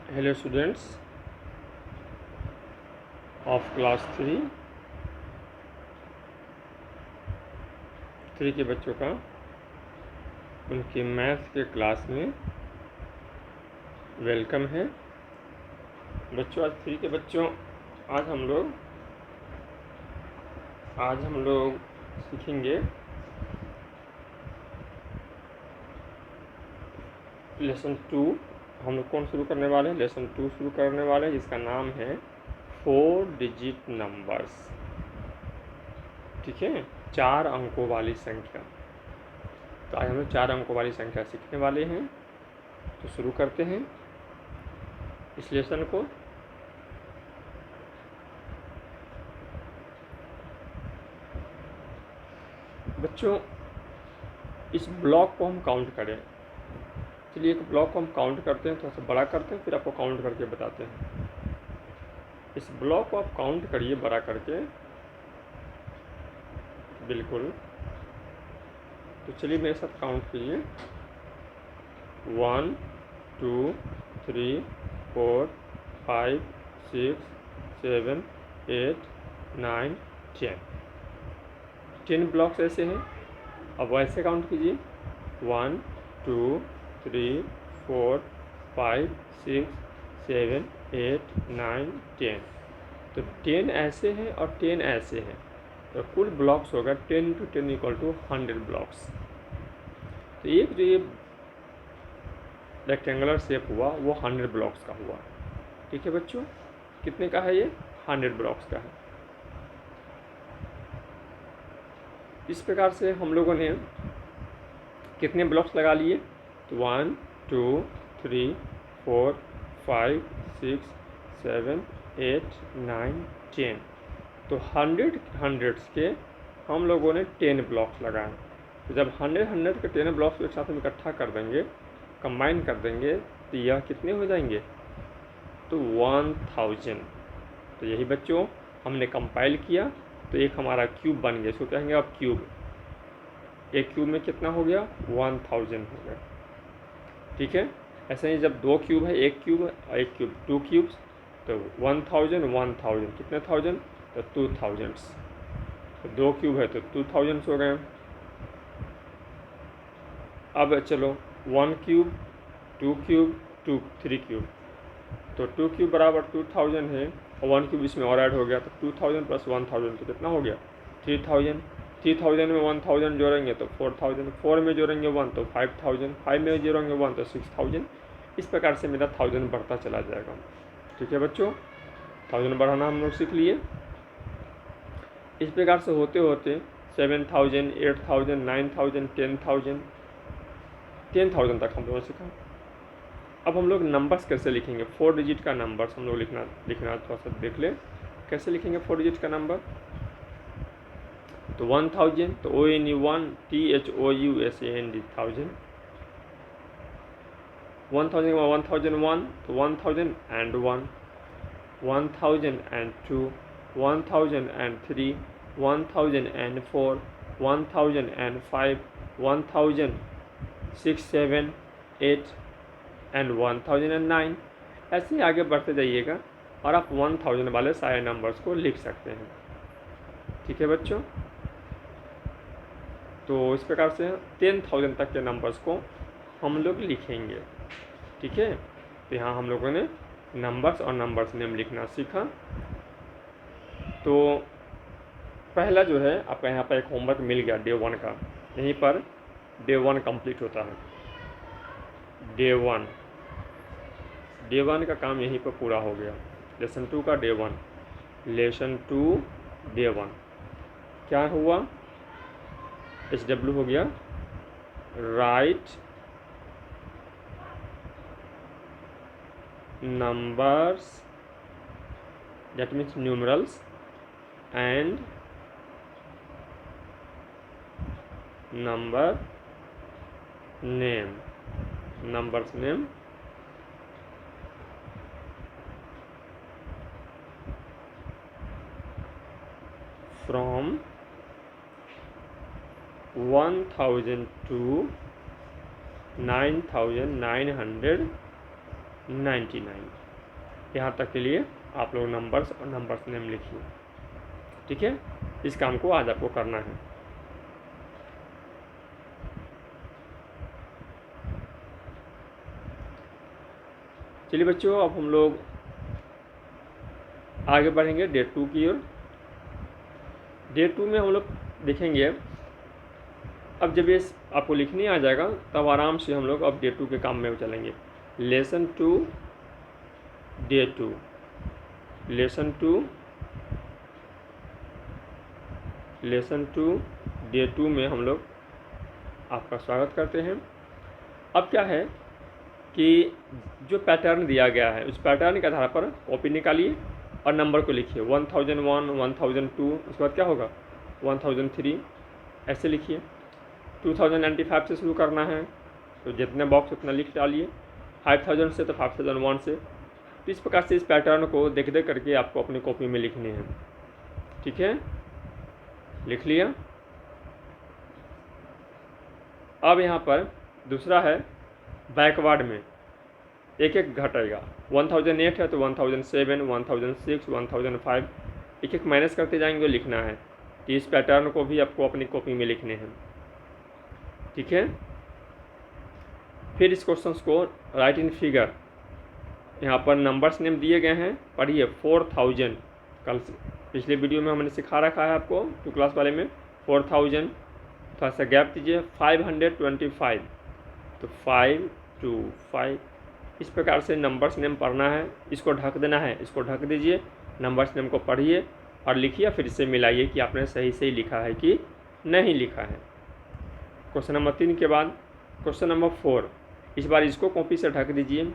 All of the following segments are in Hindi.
Hello students of class three के बच्चों का उनके मैथ के क्लास में वेलकम है। बच्चों आज थ्री के बच्चों आज हम लोग सीखेंगे लेसन 2। हम लोग कौन शुरू करने वाले हैं? लेसन 2 शुरू करने वाले हैं जिसका नाम है 4 डिजिट नंबर्स। ठीक है, 4 अंकों वाली संख्या। तो आज हम लोग 4 अंकों वाली संख्या सीखने वाले हैं। तो शुरू करते हैं इस लेसन को। बच्चों इस ब्लॉक को हम काउंट करें। चलिए एक ब्लॉक को हम काउंट करते हैं, थोड़ा सा बड़ा करते हैं, फिर आपको काउंट करके बताते हैं। इस ब्लॉक को आप काउंट करिए बड़ा करके, बिल्कुल। तो चलिए मेरे साथ काउंट कीजिए। 1 2 3 4 5 6 7 8 9 10 ब्लॉक्स ऐसे हैं। अब वैसे काउंट कीजिए 1 2 3 4 5 6 7 8 9 10। तो 10 ऐसे हैं और 10 ऐसे हैं, तो कुल ब्लॉक्स होगा 10 × 10 = 100 ब्लॉक्स। तो एक जो ये रेक्टेंगुलर शेप हुआ वो 100 ब्लॉक्स का हुआ। ठीक है बच्चों, कितने का है ये? 100 ब्लॉक्स का है। इस प्रकार से हम लोगों ने कितने ब्लॉक्स लगा लिए? तो 1 2 3 4 5 6 7 8 9 10। तो 100 के हम लोगों ने 10 ब्लॉक्स लगाए। तो जब 100 के 10 ब्लॉक्स को एक साथ हम इकट्ठा कर देंगे, कंबाइन कर देंगे, तो यह कितने हो जाएंगे? तो 1000। तो यही बच्चों हमने कंपाइल किया, तो एक हमारा क्यूब बन गया। इसको कहेंगे अब क्यूब। एक क्यूब में कितना हो गया? 1000 हो गया। ठीक है, ऐसे ही जब दो क्यूब है, एक क्यूब और एक क्यूब, 2 क्यूब्स, तो 1000 कितने थाउजेंड? तो 2000। तो 2 क्यूब है तो 2000 हो गए। अब चलो 1 क्यूब 2 क्यूब 3 क्यूब, तो 2 क्यूब बराबर 2000 है और 1 क्यूब इसमें और ऐड हो गया, तो 2000 + 1000 तो कितना हो गया? 3000। 3000 में 1000 जोड़ेंगे तो 4000, 4 में जोड़ेंगे 1 तो 5000, 5 में जोड़ेंगे 1 तो 6000। इस प्रकार से मेरा 1000 बढ़ता चला जाएगा। ठीक है बच्चों, 1000 बढ़ाना हम लोग सीख लिए। इस प्रकार से होते होते 7000, 8000, 9000, 10,000 तक हम लोगों ने सीखा। अब हम लोग नंबर्स कैसे लिखेंगे? 4 डिजिट का नंबर्स हम लोग लिखना थोड़ा सा देख लें। कैसे लिखेंगे 4 डिजिट का नंबर? तो 1000, तो ONE THOUSAND 1000। 1000 में 1001, तो 1001, 1002, 1003, 1004, 1005, 1006, 7, 8 एंड 1009। ऐसे ही आगे बढ़ते जाइएगा और आप 1000 वाले सारे नंबर्स को लिख सकते हैं। ठीक है बच्चों, तो इस प्रकार से 10,000 तक के नंबर्स को हम लोग लिखेंगे। ठीक है, तो यहाँ हम लोगों ने नंबर्स और नंबर्स नेम लिखना सीखा। तो पहला जो है आपका यहाँ पर एक होमवर्क मिल गया डे 1 का। यहीं पर डे 1 कंप्लीट होता है। डे 1 का काम यहीं पर पूरा हो गया। लेसन 2 का डे 1। लेसन 2 डे 1 क्या हुआ? SW हो गया right numbers, that means numerals, and number name, numbers name from 1000 to 9999 99। यहाँ तक के लिए आप लोग नंबर्स और नंबर्स नेम लिखिए। ठीक है, इस काम को आज आपको करना है। चलिए बच्चों, अब हम लोग आगे बढ़ेंगे डे 2 की ओर। डे 2 में हम लोग देखेंगे, अब जब ये आपको लिखने आ जाएगा तब आराम से हम लोग अब डे 2 के काम में चलेंगे। लेसन 2 डे 2, लेसन 2 डे 2 में हम लोग आपका स्वागत करते हैं। अब क्या है कि जो पैटर्न दिया गया है उस पैटर्न के आधार पर कॉपी निकालिए और नंबर को लिखिए। 1001, 1002, उसके बाद क्या होगा 1003, ऐसे लिखिए। 2095 से शुरू करना है तो जितने बॉक्स उतना लिख डालिए। 5000 से तो 5001 से। तो इस प्रकार से इस पैटर्न को देख देख करके आपको अपनी कॉपी में लिखने हैं। ठीक है, लिख लिया। अब यहाँ पर दूसरा है बैकवर्ड में एक एक घटेगा। 1008 है तो 1007, 1006, 1005 एक एक माइनस करते जाएंगे, लिखना है। तो इस पैटर्न को भी आपको अपनी कॉपी में लिखने हैं। ठीक है, फिर इस क्वेश्चन को राइट इन फिगर, यहाँ पर नंबर्स नेम दिए गए हैं, पढ़िए। 4000, कल पिछले वीडियो में हमने सिखा रखा है आपको 2 क्लास वाले में। 4000, थोड़ा सा गैप दीजिए। 525, तो 5 2 5, इस प्रकार से नंबर्स नेम पढ़ना है। इसको ढक देना है, इसको ढक दीजिए। नंबर्स नेम को पढ़िए और लिखिए, फिर इससे मिलाइए कि आपने सही सही लिखा है कि नहीं लिखा है। क्वेश्चन नंबर 3 के बाद क्वेश्चन नंबर 4, इस बार इसको कॉपी से ढक दीजिए।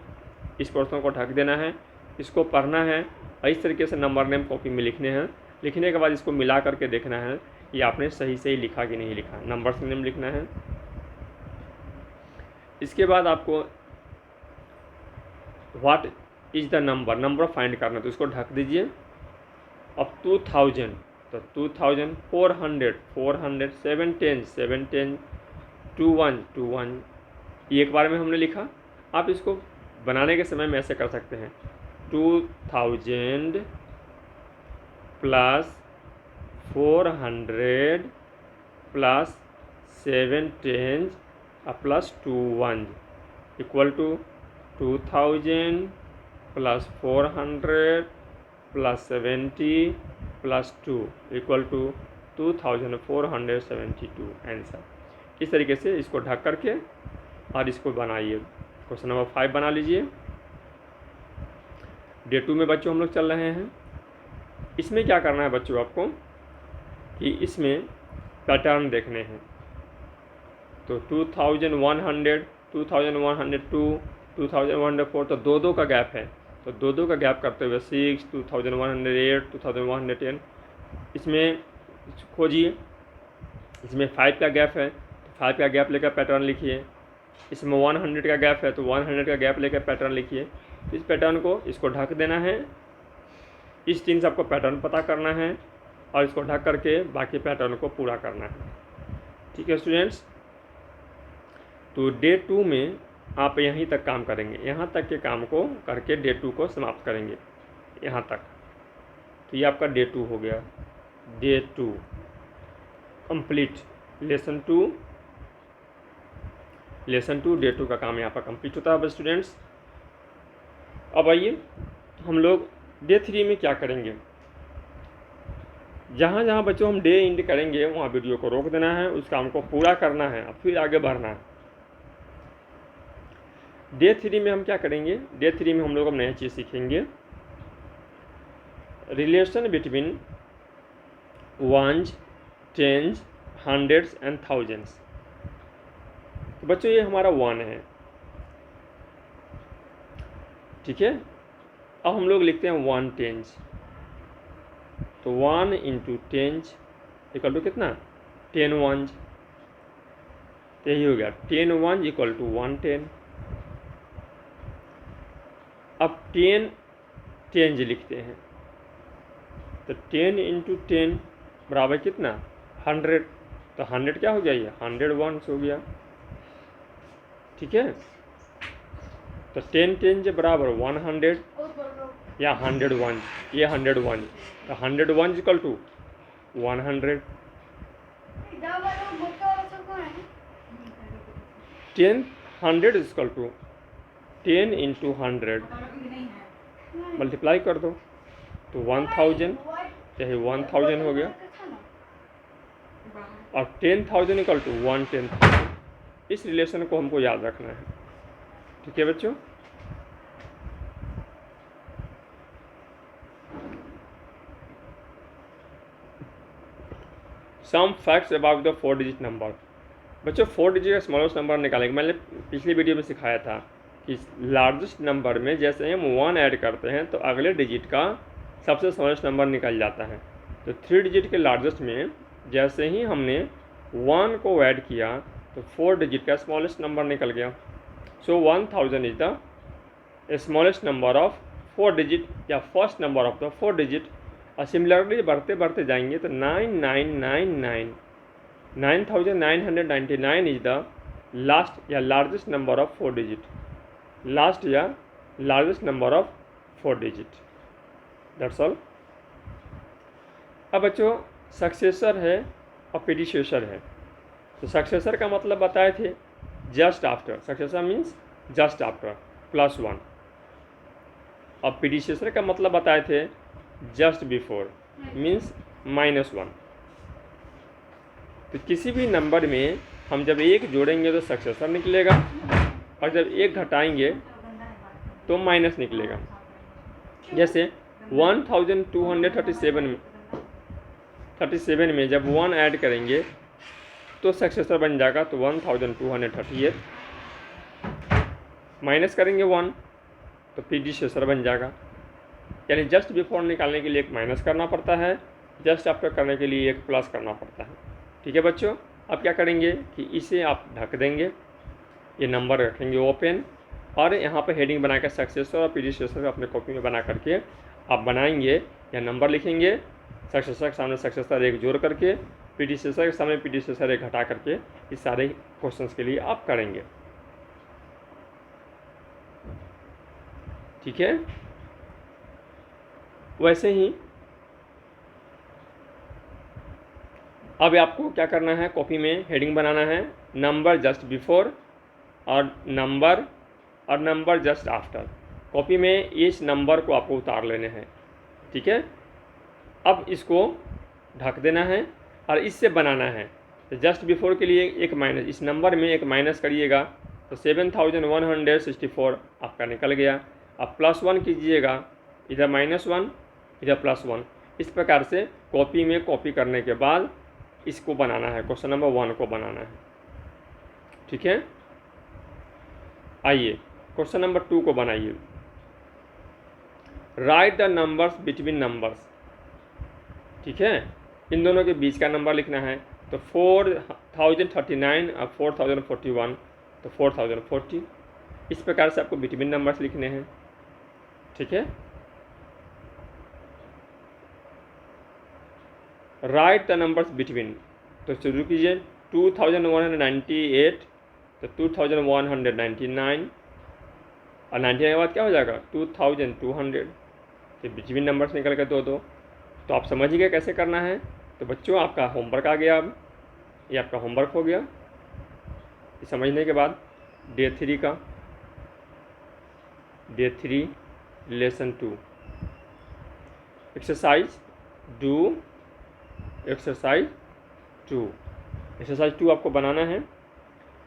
इस क्वेश्चन को ढक देना है, इसको पढ़ना है और इस तरीके से नंबर नेम कॉपी में लिखने हैं। लिखने के बाद इसको मिला करके देखना है कि आपने सही सही लिखा कि नहीं लिखा। नंबर्स नेम लिखना है। इसके बाद आपको what is the number find करना है, तो इसको ढक दीजिए। अब 2000, तो 2000, 400, 400, 710, 710, 21, 21, ये एक बार में हमने लिखा। आप इसको बनाने के समय में ऐसे कर सकते हैं, 2000 plus 400 plus 710 plus 21 equal to 2000 plus 400 plus 70 plus 2 equal to 2472 answer. इस तरीके से इसको ढक करके और इसको बनाइए। क्वेश्चन नंबर 5 बना लीजिए। डे 2 में बच्चों हम लोग चल रहे हैं। इसमें क्या करना है बच्चों आपको कि इसमें पैटर्न देखने हैं। तो 2100, 2102, 2104, तो 2 का गैप है, तो 2 का गैप करते हुए 6, 2108, 2110, इसमें खोजिए। इसमें 5 का गैप है, तो 5 का गैप लेकर पैटर्न लिखिए। इसमें 100 का गैप है तो 100 का गैप लेकर पैटर्न लिखिए। इस पैटर्न को इसको ढक देना है। इस 3 से आपको पैटर्न पता करना है और इसको ढक करके बाकी पैटर्न को पूरा करना है। ठीक है स्टूडेंट्स, तो डे 2 में आप यहीं तक काम करेंगे। यहाँ तक के काम को करके डे 2 को समाप्त करेंगे, यहाँ तक। तो ये आपका डे 2 हो गया। Day 2 complete. लेसन 2 डे 2 का काम यहाँ पर कंप्लीट होता है स्टूडेंट्स। अब आइए हम लोग डे 3 में क्या करेंगे। जहाँ जहाँ बच्चों हम डे एंड करेंगे वहाँ वीडियो को रोक देना है, उस काम को पूरा करना है और फिर आगे बढ़ना है। डे 3 में हम क्या करेंगे, डे 3 में हम लोग अब नई चीज़ सीखेंगे, relation between ones, tens, hundreds and thousands. तो बच्चों ये हमारा 1 है, ठीक है। अब हम लोग लिखते हैं 1 टेंस, तो 1 इंटू टेंस इक्वल टू कितना 10 वंस, यही हो गया 10 वंस इक्वल टू 110। अब 10 टेंस लिखते हैं, तो 10 इंटू 10 बराबर कितना 100, तो 100 क्या हो गया, ये 100 वंस हो गया, ठीक है। तो 10 जे बराबर 100 या 101, ये 101, तो 101 equal to 100। 10 100 equal to 10 into 100 multiply कर दो तो 1000, यही 1000 हो गया, और 10,000 इक्वल टू 1/10,000। इस रिलेशन को हमको याद रखना है। ठीक है बच्चों, some facts about the 4 digit number. बच्चों 4 डिजिट का स्मॉलेस्ट नंबर निकालेंगे। मैंने पिछली वीडियो में सिखाया था कि लार्जेस्ट नंबर में जैसे हम 1 ऐड करते हैं तो अगले डिजिट का सबसे स्मॉलेस्ट नंबर निकल जाता है। तो 3 डिजिट के लार्जेस्ट में जैसे ही हमने 1 को ऐड किया तो 4 डिजिट का स्मॉलेस्ट नंबर निकल गया। So 1000 is the smallest number of 4 digit या first number of the 4 digit. और सिमिलरली बढ़ते बढ़ते जाएंगे तो 9999 इज द लास्ट या largest number of 4 digit, last या largest number of 4 digit. That's all. अब बच्चों सक्सेसर है और प्रीडिसेसर है। तो सक्सेसर का मतलब बताए थे just after, successor means just after +1, और प्रीडिसेसर का मतलब बताए थे जस्ट बिफोर मीन्स -1। तो किसी भी नंबर में हम जब 1 जोड़ेंगे तो सक्सेसर निकलेगा, और जब 1 घटाएंगे तो माइनस निकलेगा। जैसे 1237 में जब 1 ऐड करेंगे तो सक्सेसर बन जाएगा, तो 1238। माइनस करेंगे 1 तो प्रीडिसेसर बन जाएगा। यानी जस्ट बिफोर निकालने के लिए एक माइनस करना पड़ता है, जस्ट आफ्टर करने के लिए एक प्लस करना पड़ता है। ठीक है बच्चों, अब क्या करेंगे कि इसे आप ढक देंगे, ये नंबर रखेंगे ओपन, और यहाँ पर हेडिंग बना कर सक्सेसर और प्रीडिसेसर अपने कॉपी में बना करके आप बनाएंगे या नंबर लिखेंगे। सक्सेसर के सामने सक्सेसर 1 जोड़ करके, प्रीडिसेसर के सामने प्रीडिसेसर 1 घटा करके इस सारे क्वेश्चंस के लिए आप करेंगे। ठीक है, वैसे ही अब आपको क्या करना है, कॉपी में हेडिंग बनाना है नंबर जस्ट बिफोर और नंबर जस्ट आफ्टर। कॉपी में इस नंबर को आपको उतार लेने हैं। ठीक है, अब इसको ढक देना है और इससे बनाना है। तो जस्ट बिफोर के लिए एक माइनस, इस नंबर में एक माइनस करिएगा तो 7164 आपका निकल गया। अब +1 कीजिएगा, इधर -1 इधर +1। इस प्रकार से कॉपी में कॉपी करने के बाद इसको बनाना है, क्वेश्चन नंबर 1 को बनाना है। ठीक है, आइए क्वेश्चन नंबर 2 को बनाइए। Right the numbers between numbers. ठीक है, इन दोनों के बीच का नंबर लिखना है। तो 4039 और 4041, तो 4040। इस प्रकार से आपको बिटवीन नंबर्स लिखने हैं। ठीक है, राइट द नंबर्स बिटवीन, तो शुरू कीजिए 2198 तो 2199, और 99 के बाद क्या हो जाएगा 2200। तो बिटवीन नंबर्स निकल कर दो। तो आप समझ गए कैसे करना है। तो बच्चों आपका होमवर्क आ गया, अब ये आपका होमवर्क हो गया। ये समझने के बाद डे 3 लेसन 2 एक्सरसाइज 2 एक्सरसाइज 2 आपको बनाना है।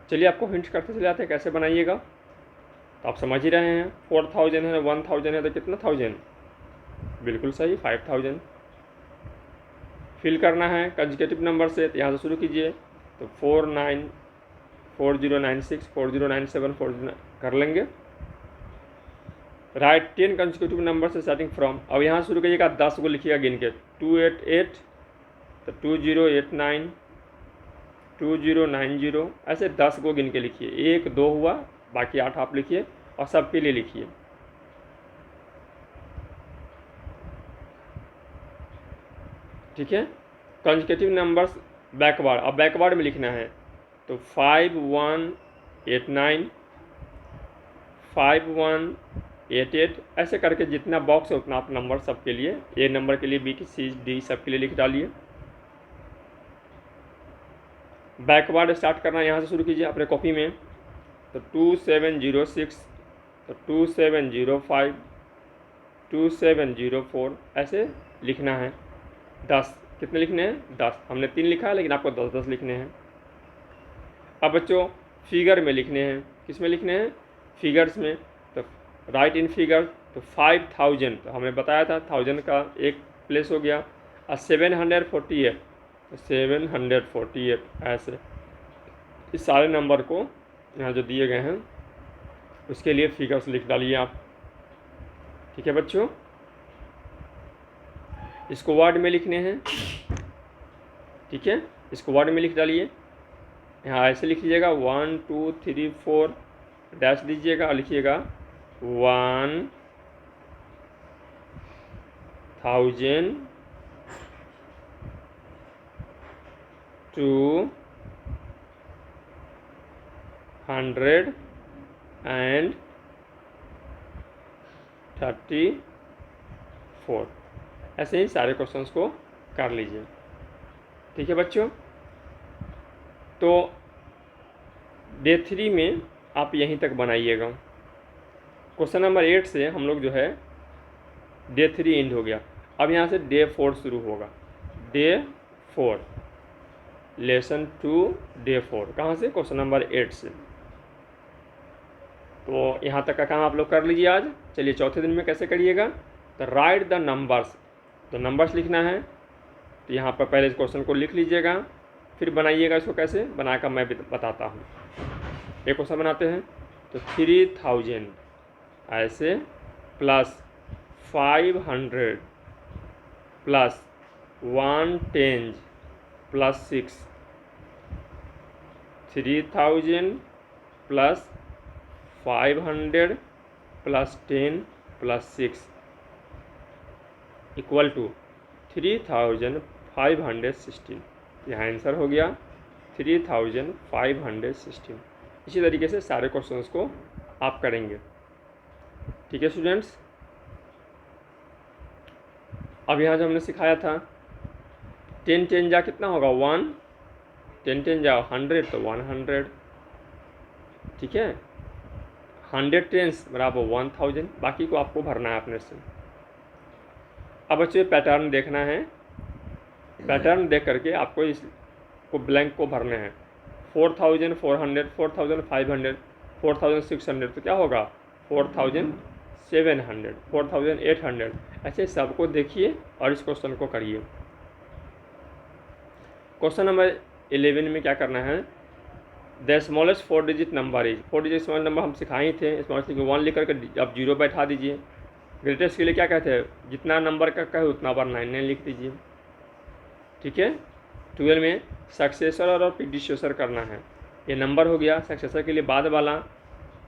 चलिए आपको हिंट करते चले आते हैं कैसे बनाइएगा। तो आप समझ ही रहे हैं, 4000 है 1000 है तो कितना 1000, बिल्कुल सही 5000। फिल करना है कंसेक्यूटिव नंबर से, तो यहाँ से शुरू कीजिए। तो 49 4096 4097 40 कर लेंगे। राइट 10 कंसेक्यूटिव नंबर से स्टार्टिंग फ्रॉम। अब यहाँ शुरू करिएगा 10 को लिखिएगा गिन के 288 तो 2089 2090, ऐसे 10 को गिन के लिखिए। 1 2 हुआ, बाकी 8 आप लिखिए और सबके लिए लिखिए। ठीक है, कंसेक्यूटिव नंबर्स बैकवर्ड, अब बैकवर्ड में लिखना है। तो 5189 5188 ऐसे करके जितना बॉक्स है उतना आप नंबर सबके लिए, ए नंबर के लिए बी सी डी सबके लिए लिख डालिए। बैकवर्ड स्टार्ट करना यहाँ से शुरू कीजिए अपने कॉपी में। तो 2706, तो 2705, 2704 ऐसे लिखना है। 10 कितने लिखने हैं? 10। हमने 3 लिखा है लेकिन आपको 10-10 लिखने हैं। अब बच्चों फिगर में लिखने हैं। किस में लिखने हैं? फिगर्स में। तो राइट इन फिगर, तो 5000, तो हमने बताया था 1000 का एक प्लेस हो गया। और 748, तो 748 ऐसे इस सारे नंबर को यहाँ जो दिए गए हैं उसके लिए फिगर्स लिख डालिए आप। ठीक है बच्चों, इसको वर्ड में लिखने हैं। ठीक है, इसको वर्ड में लिख डालिए। यहाँ ऐसे लिख लीजिएगा 1 2 3 4 डैश दीजिएगा और लिखिएगा 1000 234 ऐसे ही सारे क्वेश्चंस को कर लीजिए। ठीक है बच्चों, तो डे 3 में आप यहीं तक बनाइएगा। क्वेश्चन नंबर 8 से हम लोग जो है डे 3 एंड हो गया। अब यहाँ से डे 4 शुरू होगा। डे 4 लेसन 2 डे 4 कहाँ से? क्वेश्चन नंबर 8 से। तो यहाँ तक का काम आप लोग कर लीजिए आज। चलिए चौथे दिन में कैसे करिएगा? तो राइट द नंबर्स, तो नंबर्स लिखना है। तो यहाँ पर पहले इस क्वेश्चन को लिख लीजिएगा, फिर बनाइएगा इसको। कैसे बनाकर मैं बताता हूँ। एक क्वेश्चन बनाते हैं। तो 3000 ऐसे plus 500 plus 110 plus 6, 3000 plus 500 plus 10 plus 6 equal to 3516। यहाँ आंसर हो गया 3516। इसी तरीके से सारे क्वेश्चंस को आप करेंगे। ठीक है स्टूडेंट्स, अब यहाँ जो हमने सिखाया था 10 10 जा कितना होगा? 1, 10 10 जा 100, तो 100। ठीक है, 100 टेंस बराबर 1000। बाकी को आपको भरना है अपने से। अब बच्चे पैटर्न देखना है। पैटर्न देख करके आपको इसको ब्लैंक को भरने हैं। 4400, 4500, 4600, तो क्या होगा? 4700, 4800। ऐसे सबको देखिए और इस क्वेश्चन को करिए। क्वेश्चन नंबर 11 में क्या करना है? The smallest 4 digit number is, 4 digit small number हम सिखाए थे। स्मॉलेस्ट 1 लिख करके आप 0 बैठा दीजिए। ग्रेटेस्ट के लिए क्या कहते हैं? जितना नंबर का कहे उतना बार 9 लिख दीजिए। ठीक है, 12 में सक्सेसर और प्रीडिसेसर करना है। ये नंबर हो गया। सक्सेसर के लिए बाद वाला,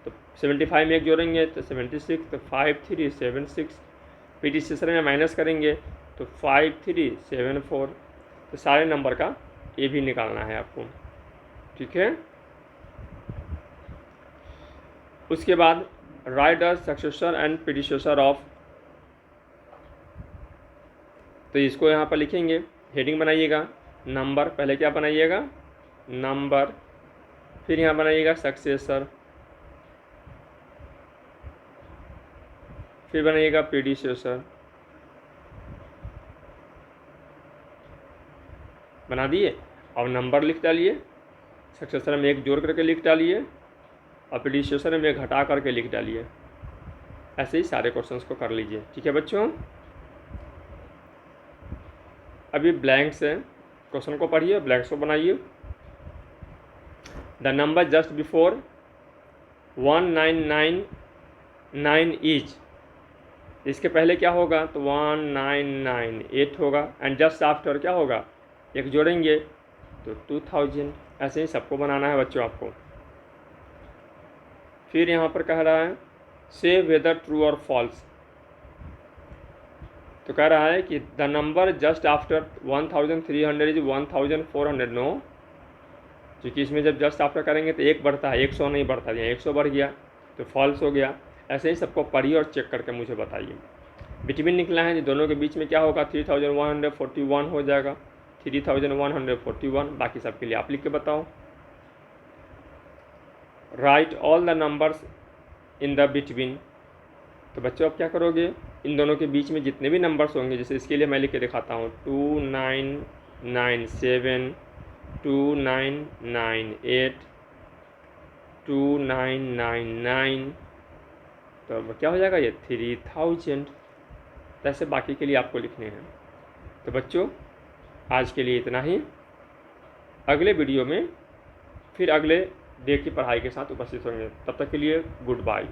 तो 75 में 1 जोड़ेंगे तो 76, तो 5376। प्रीडिसेसर में माइनस करेंगे तो 5374। तो सारे नंबर का ये भी निकालना है आपको। ठीक है, उसके बाद right the successor and predecessor of, तो इसको यहाँ पर लिखेंगे। हेडिंग बनाइएगा नंबर, पहले क्या बनाइएगा? नंबर, फिर यहाँ बनाइएगा सक्सेसर, फिर बनाइएगा प्रीडिसेसर। बना दिए। अब नंबर लिख डालिए, सक्सेसर में 1 जोड़ करके लिख डालिए और प्रीडिसेसर में 1 घटा करके लिख डालिए। ऐसे ही सारे क्वेश्चंस को कर लीजिए। ठीक है बच्चों, अभी ब्लैंक से क्वेश्चन को पढ़िए, ब्लैंक्स को बनाइए। The number just before 1999 is, इसके पहले क्या होगा? तो 1998 होगा। एंड जस्ट आफ्टर क्या होगा? 1 जोड़ेंगे तो 2000। ऐसे ही सबको बनाना है बच्चों आपको। फिर यहाँ पर कह रहा है से वेदर ट्रू और फॉल्स, तो कह रहा है कि the number just after 1300 is 1400। No, क्योंकि इसमें जब जस्ट आफ्टर करेंगे तो 1 बढ़ता है, 100 नहीं बढ़ता। यहाँ 100 बढ़ गया। तो फॉल्स हो गया। ऐसे ही सबको पढ़िए और चेक करके मुझे बताइए। बिटवीन निकला है, दोनों के बीच में क्या होगा, 3141 हो जाएगा, 3141। बाकी सबके लिए आप लिख के बताओ। Right all the numbers in the between. तो बच्चों आप क्या करोगे, इन दोनों के बीच में जितने भी नंबर्स होंगे, जैसे इसके लिए मैं लिख के दिखाता हूँ 2997, 2998, 2999, तो अब क्या हो जाएगा ये 3000। तो ऐसे बाकी के लिए आपको लिखने हैं। तो बच्चों आज के लिए इतना ही। अगले वीडियो में फिर अगले डे की पढ़ाई के साथ उपस्थित होंगे। तब तक के लिए गुड बाय।